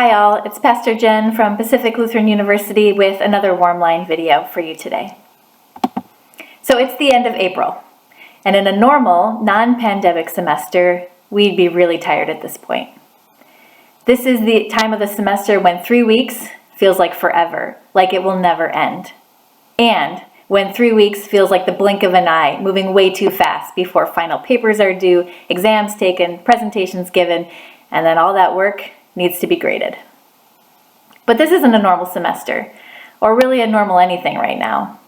Hi all, it's Pastor Jen from Pacific Lutheran University with another Warm Line video for you today. So it's the end of April, and in a normal, non-pandemic semester, we'd be really tired at this point. This is the time of the semester when 3 weeks feels like forever, like it will never end. And when 3 weeks feels like the blink of an eye, moving way too fast before final papers are due, exams taken, presentations given, and then all that work needs to be graded. But this isn't a normal semester, or really a normal anything right now.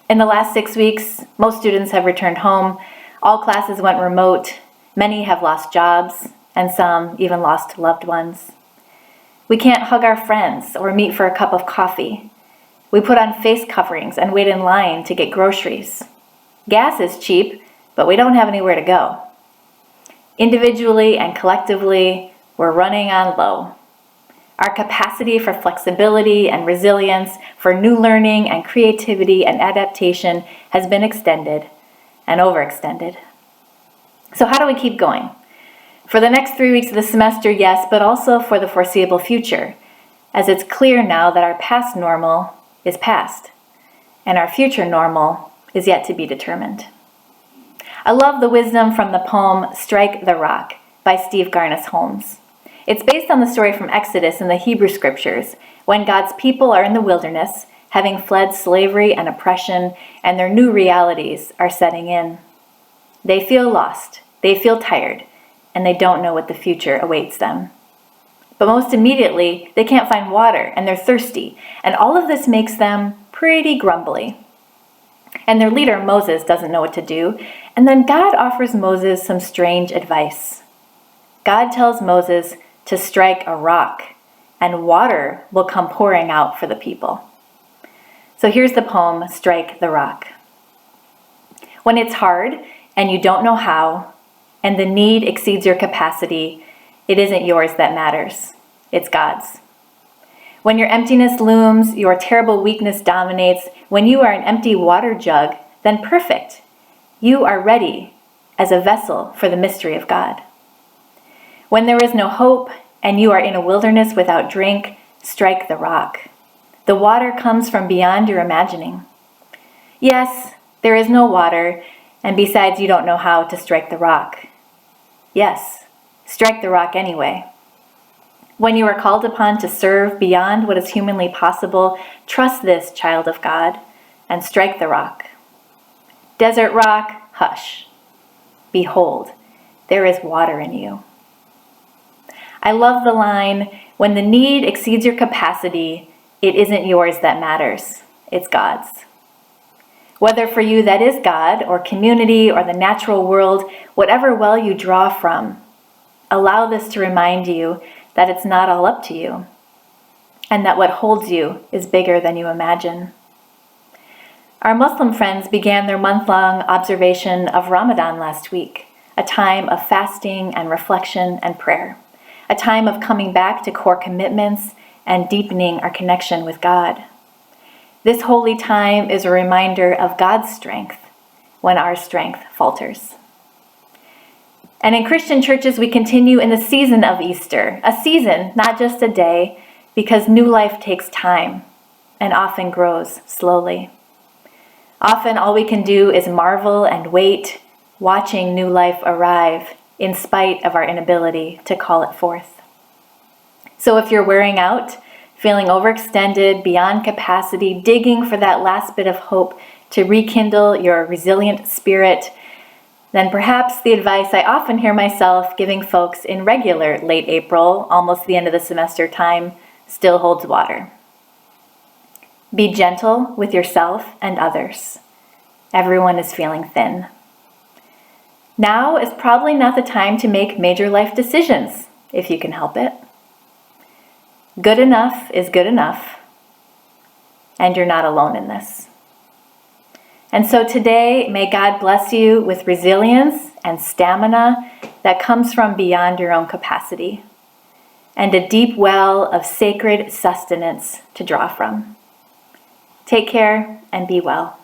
In the last 6 weeks, most students have returned home, all classes went remote, many have lost jobs, and some even lost loved ones. We can't hug our friends or meet for a cup of coffee. We put on face coverings and wait in line to get groceries. Gas is cheap, but we don't have anywhere to go. Individually and collectively, we're running on low. Our capacity for flexibility and resilience, for new learning and creativity and adaptation has been extended and overextended. So how do we keep going? For the next 3 weeks of the semester, yes, but also for the foreseeable future, as it's clear now that our past normal is past, and our future normal is yet to be determined. I love the wisdom from the poem Strike the Rock by Steve Garnis Holmes. It's based on the story from Exodus in the Hebrew Scriptures, when God's people are in the wilderness, having fled slavery and oppression, and their new realities are setting in. They feel lost, they feel tired, and they don't know what the future awaits them. But most immediately, they can't find water, and they're thirsty, and all of this makes them pretty grumbly. And their leader, Moses, doesn't know what to do, and then God offers Moses some strange advice. God tells Moses to strike a rock, and water will come pouring out for the people. So here's the poem, Strike the Rock. When it's hard, and you don't know how, and the need exceeds your capacity, it isn't yours that matters, it's God's. When your emptiness looms, your terrible weakness dominates, when you are an empty water jug, then perfect. You are ready as a vessel for the mystery of God. When there is no hope and you are in a wilderness without drink, strike the rock. The water comes from beyond your imagining. Yes, there is no water, and besides you don't know how to strike the rock. Yes, strike the rock anyway. When you are called upon to serve beyond what is humanly possible, trust this, child of God, and strike the rock. Desert rock, hush. Behold, there is water in you. I love the line, when the need exceeds your capacity, it isn't yours that matters, it's God's. Whether for you that is God, or community, or the natural world, whatever well you draw from, allow this to remind you that it's not all up to you, and that what holds you is bigger than you imagine. Our Muslim friends began their month-long observation of Ramadan last week, a time of fasting and reflection and prayer. A time of coming back to core commitments and deepening our connection with God. This holy time is a reminder of God's strength when our strength falters. And in Christian churches, we continue in the season of Easter, a season, not just a day, because new life takes time and often grows slowly. Often all we can do is marvel and wait, watching new life arrive, in spite of our inability to call it forth. So if you're wearing out, feeling overextended, beyond capacity, digging for that last bit of hope to rekindle your resilient spirit, then perhaps the advice I often hear myself giving folks in regular late April, almost the end of the semester time, still holds water. Be gentle with yourself and others. Everyone is feeling thin. Now is probably not the time to make major life decisions, if you can help it. Good enough is good enough, and you're not alone in this. And so today, may God bless you with resilience and stamina that comes from beyond your own capacity, and a deep well of sacred sustenance to draw from. Take care and be well.